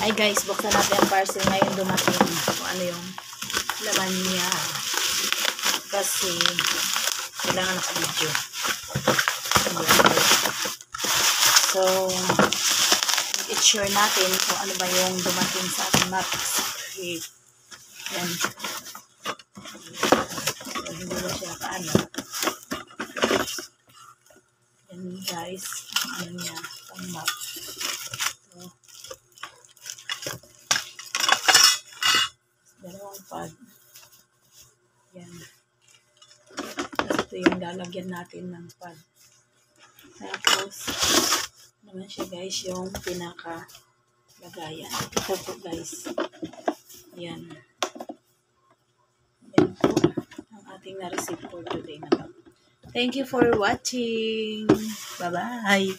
Ay guys, buksan natin ang parcel ngayon dumating. Kung ano yung laman niya. Kasi, kailangan naka-video. So, make sure natin kung ano ba yung dumating sa ating Max Crib. Yan. So, hindi ba siya kaano. Yan guys, ano niya, pang map. So, dalawang pad. Yan. Tapos ito yung lalagyan natin ng pad. Tapos, naman siya guys, yung pinaka lagayan. Ito po guys. Yan. Yan po ang ating na-receive for today na. Thank you for watching. Bye-bye.